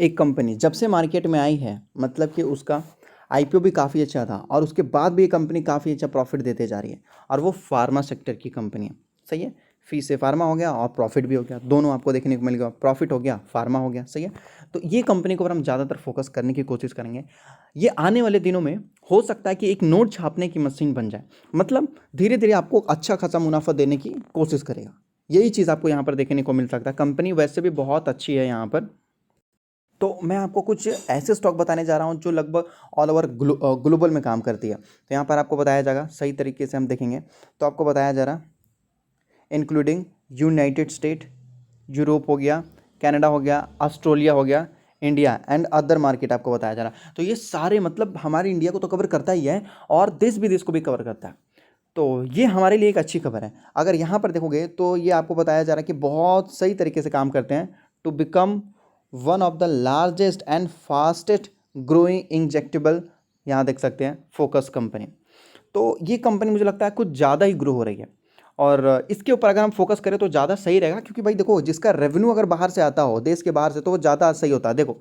एक कंपनी जब से मार्केट में आई है, मतलब कि उसका आईपीओ भी काफ़ी अच्छा था और उसके बाद भी ये कंपनी काफ़ी अच्छा प्रॉफिट देते जा रही है। और वो फार्मा सेक्टर की कंपनी है। सही है। फी से फार्मा हो गया और प्रॉफिट भी हो गया, दोनों आपको देखने को मिल गया। प्रॉफिट हो गया, फार्मा हो गया। सही है। तो ये कंपनी को अगर हम ज़्यादातर फोकस करने की कोशिश करेंगे, ये आने वाले दिनों में हो सकता है कि एक नोट छापने की मशीन बन जाए। मतलब धीरे धीरे आपको अच्छा खासा मुनाफा देने की कोशिश करेगा। यही चीज़ आपको यहाँ पर देखने को मिल सकता है। कंपनी वैसे भी बहुत अच्छी है यहाँ पर। तो मैं आपको कुछ ऐसे स्टॉक बताने जा रहा हूँ जो लगभग ऑल ओवर ग्लोबल में काम करती है। तो यहाँ पर आपको बताया जाएगा, सही तरीके से हम देखेंगे तो आपको बताया जा रहा, इंक्लूडिंग यूनाइटेड स्टेट, यूरोप हो गया, कनाडा हो गया, ऑस्ट्रेलिया हो गया, इंडिया एंड अदर मार्केट आपको बताया जा रहा। तो ये सारे मतलब हमारे इंडिया को तो कवर करता ही है और देश विदेश को भी कवर करता है। तो ये हमारे लिए एक अच्छी खबर है। अगर यहाँ पर देखोगे तो ये आपको बताया जा रहा है कि बहुत सही तरीके से काम करते हैं to become one of the largest and fastest growing injectable, यहाँ देख सकते हैं, फोकस कंपनी। तो ये कंपनी मुझे लगता है कुछ ज़्यादा ही ग्रो हो रही है और इसके ऊपर अगर हम फोकस करें तो ज़्यादा सही रहेगा, क्योंकि भाई देखो, जिसका रेवेन्यू अगर बाहर से आता हो, देश के बाहर से, तो वो ज़्यादा सही होता है। देखो,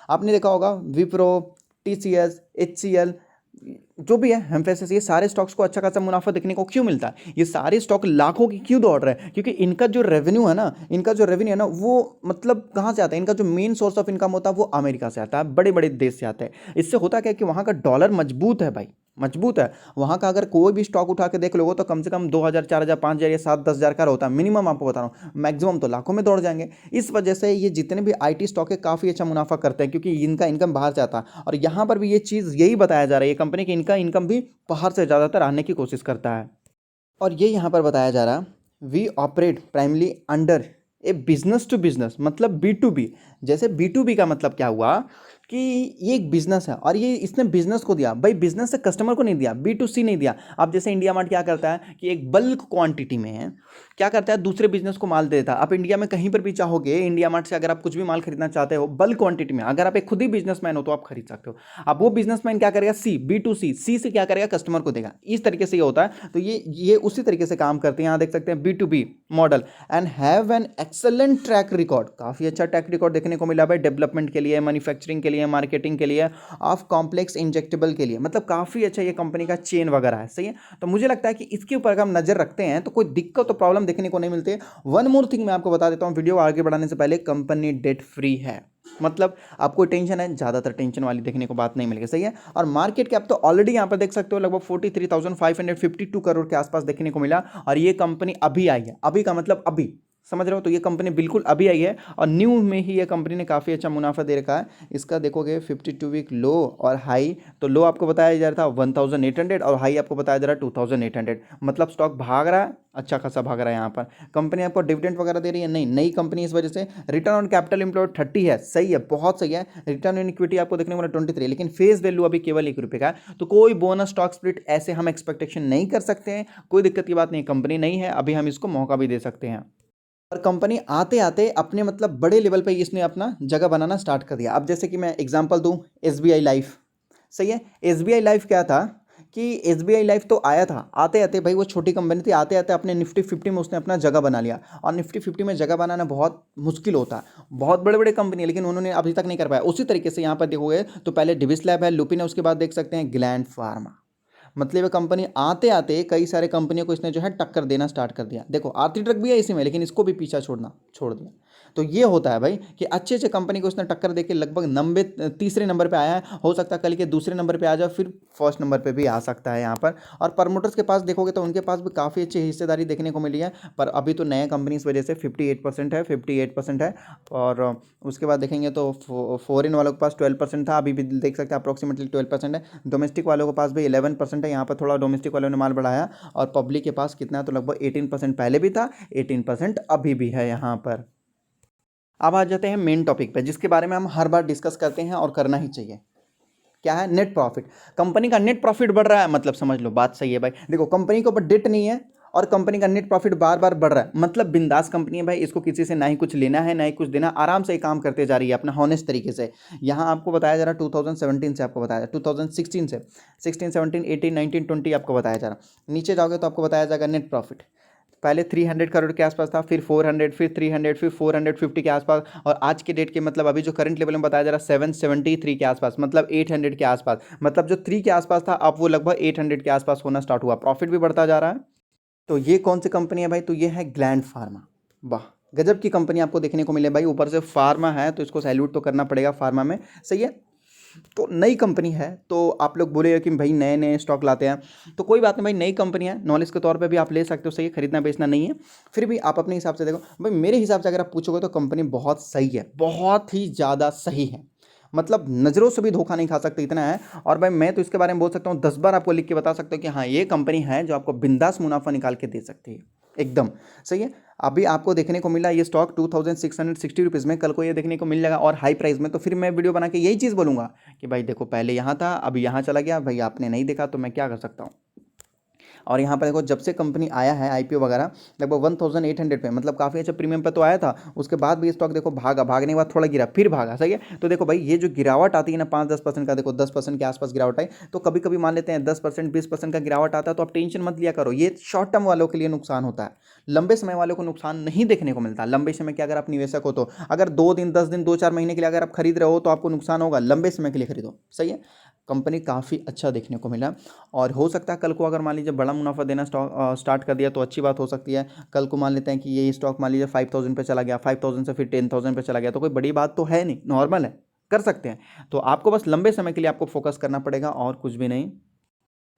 आपने देखा होगा विप्रो, टीसीएस, एचसीएल, जो भी है, हेमफेसिस, ये सारे स्टॉक्स को अच्छा खासा मुनाफा देखने को क्यों मिलता है? ये सारे स्टॉक लाखों की क्यों दौड़ रहे हैं? क्योंकि इनका जो रेवेन्यू है ना, वो मतलब कहाँ से आता है? इनका जो मेन सोर्स ऑफ इनकम होता है वो अमेरिका से आता है, बड़े बड़े देश से आता है। इससे होता क्या है कि वहाँ का डॉलर मजबूत है भाई, मजबूत है। वहाँ का अगर कोई भी स्टॉक उठा के देख लोगे तो कम से कम 2000, 4000, 5000 या 7-10 हज़ार का होता है मिनिमम, आपको बता रहा हूँ। मैक्सिमम तो लाखों में दौड़ जाएंगे। इस वजह से ये जितने भी आईटी स्टॉक है काफ़ी अच्छा मुनाफा करते हैं, क्योंकि इनका इनकम बाहर से आता है। और यहाँ पर भी ये चीज़ यही बताया जा रहा है, ये कंपनी की इनका इनकम भी बाहर से ज़्यादातर आने की कोशिश करता है। और ये यहाँ पर बताया जा रहा, we operate primarily under a business to business, मतलब बी टू बी। जैसे बी टू बी का मतलब क्या हुआ कि ये एक बिजनेस है और ये इसने बिजनेस को दिया भाई, बिजनेस से कस्टमर को नहीं दिया, बी टू सी नहीं दिया। अब जैसे इंडिया मार्ट क्या करता है कि एक बल्क क्वांटिटी में है, क्या करता है, दूसरे बिजनेस को माल दे देता है। आप इंडिया में कहीं पर भी चाहोगे, इंडिया मार्ट से अगर आप कुछ भी माल खरीदना चाहते हो बल्क क्वांटिटी में, अगर आप एक खुद ही बिजनेसमैन हो तो आप खरीद सकते हो। अब वो बिजनेसमैन क्या करेगा, सी, बी टू सी, सी से क्या करेगा, कस्टमर को देगा। इस तरीके से ये होता है। तो ये उसी तरीके से काम करते हैं। यहाँ देख सकते हैं B to B model and have an excellent track record, काफी अच्छा ट्रैक रिकॉर्ड देखने को मिला भाई, डेवलपमेंट के लिए, मैन्युफैक्चरिंग के लिए, मार्केटिंग के लिए, ऑफ कॉम्प्लेक्स इंजेक्टेबल के लिए। मतलब काफी अच्छा ये कंपनी का चेन वगैरह है। सही है। तो मुझे लगता है कि इसके ऊपर अगर हम नजर रखते हैं तो कोई दिक्कत तो प्रॉब्लम देखने को नहीं मिलती है। वन मोर थिंग मैं आपको बता देता हूं वीडियो आगे बढ़ाने से पहले, कंपनी डेट फ्री है। मतलब आपको टेंशन है, ज़्यादातर टेंशन वाली देखने को बात नहीं मिलेगी। सही है। और मार्केट कैप तो ऑलरेडी यहाँ पर देख सकते हो लगभग 43,552 करोड़ के आसपास देखने को मिला। और ये कंपनी अभी आई है, अभी का मतलब अभी, समझ रहे हो? तो ये कंपनी बिल्कुल अभी आई है और न्यू में ही ये कंपनी ने काफ़ी अच्छा मुनाफा दे रखा है। इसका देखोगे 52 वीक लो और हाई, तो लो आपको बताया जा रहा था 1800 और हाई आपको बताया जा रहा है 2800। मतलब स्टॉक भाग रहा है, अच्छा खासा भाग रहा है। यहाँ पर कंपनी आपको डिविडेंड वगैरह दे रही है? नहीं, नई कंपनी, इस वजह से रिटर्न ऑन कैपिटल एम्प्लॉयड 30 है। सही है, बहुत सही है। रिटर्न ऑन इक्विटी आपको देखने को मिला 23, लेकिन फेस वैल्यू अभी केवल ₹1 का है। तो कोई बोनस स्टॉक स्प्लिट ऐसे हम एक्सपेक्टेशन नहीं कर सकते हैं। कोई दिक्कत की बात नहीं, कंपनी नहीं है अभी, हम इसको मौका भी दे सकते हैं। और कंपनी आते आते अपने मतलब बड़े लेवल पे इसने अपना जगह बनाना स्टार्ट कर दिया। अब जैसे कि मैं एग्जांपल दूं, एसबीआई लाइफ। सही है। एसबीआई लाइफ क्या था कि एसबीआई लाइफ तो आया था, आते आते भाई वो छोटी कंपनी थी, आते आते अपने निफ्टी 50 में उसने अपना जगह बना लिया। और निफ्टी 50 में जगह बनाना बहुत मुश्किल होता है, बहुत बड़े बड़े कंपनी है, लेकिन उन्होंने अभी तक नहीं कर पाया। उसी तरीके से यहाँ पर देखोगे तो पहले डिविस लैब है, लुपिन है, उसके बाद देख सकते हैं ग्लैंड फार्मा। मतलब ये कंपनी आते आते कई सारे कंपनियों को इसने जो है टक्कर देना स्टार्ट कर दिया। देखो, आरती ट्रक भी है इसी में, लेकिन इसको भी पीछा छोड़ दिया। तो ये होता है भाई कि अच्छे अच्छे कंपनी को इसने टक्कर देके लगभग 90 तीसरे नंबर पे आया है। हो सकता है कल के दूसरे नंबर पे आ जाए, फिर फर्स्ट नंबर पे भी आ सकता है यहाँ पर। और प्रमोटर्स के पास देखोगे तो उनके पास भी काफ़ी अच्छी हिस्सेदारी देखने को मिली है। पर अभी तो नया कंपनी इस वजह से 58% है। और उसके बाद देखेंगे तो फॉरेन वालों के पास 12% था, अभी भी देख सकते हैं अप्रोक्सीमेटली 12% है। डोमेस्टिक वालों के पास भी 11% है। यहाँ पर थोड़ा डोमेस्टिक वालों ने माल बढ़ाया। और पब्लिक के पास कितना है, तो लगभग 18% पहले भी था, 18% अभी भी है यहाँ पर। अब आ जाते हैं मेन टॉपिक पे, जिसके बारे में हम हर बार डिस्कस करते हैं और करना ही चाहिए। क्या है? Net profit. कंपनी का नेट प्रॉफिट बढ़ रहा है, मतलब समझ लो, बात सही है भाई। देखो, कंपनी के ऊपर डेट नहीं है और कंपनी का नेट प्रॉफिट बार बार बढ़ रहा है, मतलब बिंदास कंपनी है भाई। इसको किसी से ना ही कुछ लेना है ना ही कुछ देना, आराम से काम करते जा रही है अपना हॉनेस्ट तरीके से। यहाँ आपको बताया जा रहा है 2017 से, आपको बताया 2016 से, 16, 17, 18, 19, 20 आपको बताया जा रहा। नीचे जाओगे तो आपको बताया जाएगा नेट प्रॉफिट। पहले 300 करोड़ के आसपास था, फिर 400, फिर 300, फिर 450 के आसपास, और आज के डेट के मतलब अभी जो करंट लेवल में बताया जा रहा है 773 के आसपास, मतलब 800 के आसपास, मतलब जो 3 के आसपास था अब वो लगभग 800 के आसपास होना स्टार्ट हुआ, प्रॉफिट भी बढ़ता जा रहा है। तो ये कौन सी कंपनी है भाई? तो ये है ग्लैंड फार्मा। वाह, गजब की कंपनी आपको देखने को मिले भाई, ऊपर से फार्मा है तो इसको सैल्यूट तो करना पड़ेगा फार्मा में, सही है। तो नई कंपनी है, तो आप लोग बोलेगा कि भाई नए नए स्टॉक लाते हैं, तो कोई बात नहीं भाई, नई कंपनी है, नॉलेज के तौर पे भी आप ले सकते हो, सही है, खरीदना बेचना नहीं है। फिर भी आप अपने हिसाब से देखो भाई, मेरे हिसाब से अगर आप पूछोगे तो कंपनी बहुत सही है, बहुत ही ज़्यादा सही है, मतलब नज़रों से भी धोखा नहीं खा सकते, इतना है। और भाई मैं तो इसके बारे में बोल सकता हूँ 10 बार आपको लिख के बता सकता हूँ कि हाँ ये कंपनी है जो आपको बिंदास मुनाफा निकाल के दे सकती है, एकदम सही है। अभी आपको देखने को मिला ये स्टॉक 2660 रुपीज़ में, कल को ये देखने को मिल जाएगा और हाई प्राइस में, तो फिर मैं वीडियो बना के यही चीज़ बोलूँगा कि भाई देखो पहले यहाँ था अभी यहाँ चला गया, भाई आपने नहीं देखा तो मैं क्या कर सकता हूँ। और यहाँ पर देखो जब से कंपनी आया है आईपीओ वगैरह लगभग 1800 पे, मतलब काफ़ी अच्छा प्रीमियम पे तो आया था, उसके बाद भी स्टॉक देखो भागा, भागने के बाद थोड़ा गिरा, फिर भागा, सही है। तो देखो भाई ये जो गिरावट आती है ना 5-10% का, देखो 10% के आसपास गिरावट आई, तो कभी कभी मान लेते हैं 10% 20% का गिरावट आता है, तो आप टेंशन मत लिया करो, ये शॉर्ट टर्म वालों के लिए नुकसान होता है, लंबे समय वालों को नुकसान नहीं देखने को मिलता। लंबे समय के अगर आप निवेशक हो तो अगर 2 दिन 10 दिन 2-4 महीने के लिए अगर आप खरीद रहे हो तो आपको नुकसान होगा, लंबे समय के लिए खरीदो, सही है। कंपनी काफ़ी अच्छा देखने को मिला, और हो सकता है कल को अगर मान लीजिए बड़ा मुनाफा देना स्टार्ट कर दिया तो अच्छी बात हो सकती है। कल को मान लेते हैं कि ये स्टॉक मान लीजिए 5000 पे चला गया, 5000 से फिर 10000 पे चला गया, तो कोई बड़ी बात तो है नहीं, नॉर्मल है, कर सकते हैं। तो आपको बस लंबे समय के लिए आपको फोकस करना पड़ेगा और कुछ भी नहीं।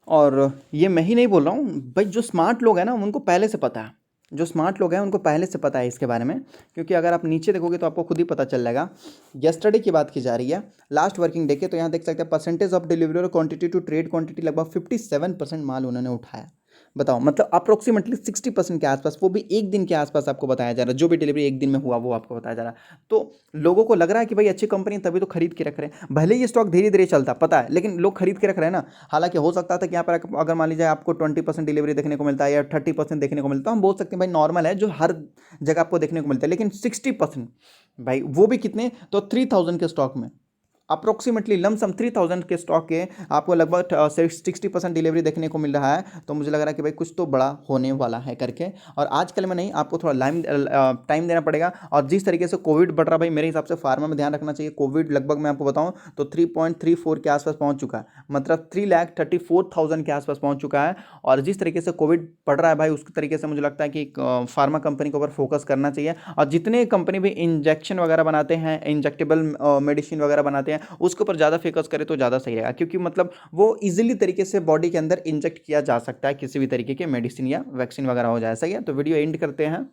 और ये मैं ही नहीं बोल रहा हूँ भाई, जो स्मार्ट लोग हैं ना उनको पहले से पता है, जो स्मार्ट लोग हैं उनको पहले से पता है इसके बारे में, क्योंकि अगर आप नीचे देखोगे तो आपको खुद ही पता चल जाएगा। यस्टरडे की बात की जा रही है, लास्ट वर्किंग डे के, तो यहाँ देख सकते हैं परसेंटेज ऑफ डिलीवरी और क्वांटिटी टू ट्रेड क्वांटिटी लगभग 57% माल उन्होंने उठाया। बताओ, मतलब अप्रोक्सीमेटली 60% के आसपास, वो भी एक दिन के आसपास आपको बताया जा रहा है, जो भी डिलीवरी एक दिन में हुआ वो आपको बताया जा रहा है। तो लोगों को लग रहा है कि भाई अच्छी कंपनी है, तभी तो खरीद के रख रहे हैं, भले ये स्टॉक धीरे धीरे चलता पता है, लेकिन लोग खरीद के रख रहे हैं ना। हालांकि हो सकता था कि यहाँ पर अगर मान लीजिए आपको 20% डिलीवरी देखने को मिलता है या 30% देखने को मिलता है, हम बोल सकते हैं भाई नॉर्मल है, जो हर जगह आपको देखने को मिलता है, लेकिन 60% भाई, वो भी कितने, तो 3000 के स्टॉक में, अप्रोक्सीमेटली लमसम 3000 के स्टॉक के आपको लगभग 60% डिलीवरी देखने को मिल रहा है। तो मुझे लग रहा है कि भाई कुछ तो बड़ा होने वाला है करके, और आजकल में नहीं, आपको थोड़ा टाइम देना पड़ेगा। और जिस तरीके से कोविड बढ़ रहा भाई, मेरे हिसाब से फार्मा में ध्यान रखना चाहिए। कोविड लगभग मैं आपको बताऊं तो 3.34 के आसपास पहुंच चुका है, मतलब 3,34,000 के आसपास पहुंच चुका है। और जिस तरीके से कोविड बढ़ रहा है भाई, उसके तरीके से मुझे लगता है कि फार्मा कंपनी के ऊपर फोकस करना चाहिए। और जितने कंपनी भी इंजेक्शन वगैरह बनाते हैं, इंजेक्टेबल मेडिसिन वगैरह बनाते हैं, उसके ऊपर ज़्यादा फोकस करें तो ज़्यादा सही रहेगा, क्योंकि मतलब वो इजीली तरीके से बॉडी के अंदर इंजेक्ट किया जा सकता है, किसी भी तरीके के मेडिसिन या वैक्सीन वगैरह हो जाए, सही है। तो वीडियो एंड करते हैं।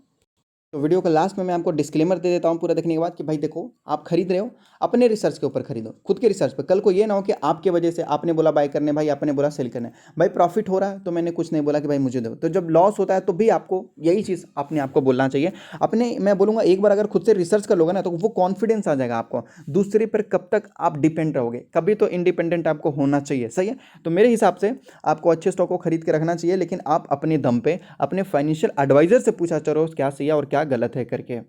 तो वीडियो के लास्ट में मैं आपको डिस्क्लेमर दे देता हूँ पूरा देखने के बाद कि भाई देखो, आप खरीद रहे हो अपने रिसर्च के ऊपर खरीदो, खुद के रिसर्च पे। कल को ये ना हो कि आपके वजह से आपने बोला बाय करने, भाई आपने बोला सेल करने, भाई प्रॉफिट हो रहा है तो मैंने कुछ नहीं बोला कि भाई मुझे दो, तो जब लॉस होता है तो भी आपको यही चीज़ अपने आपको बोलना चाहिए। अपने, मैं बोलूँगा एक बार अगर खुद से रिसर्च कर लोगे ना तो वो कॉन्फिडेंस आ जाएगा आपको, दूसरे पर कब तक आप डिपेंड रहोगे, कभी तो इंडिपेंडेंट आपको होना चाहिए, सही है। तो मेरे हिसाब से आपको अच्छे स्टॉक को खरीद के रखना चाहिए, लेकिन आप अपने दम पे अपने फाइनेंशियल एडवाइजर से पूछा करो क्या सही है और क्या गलत है करके।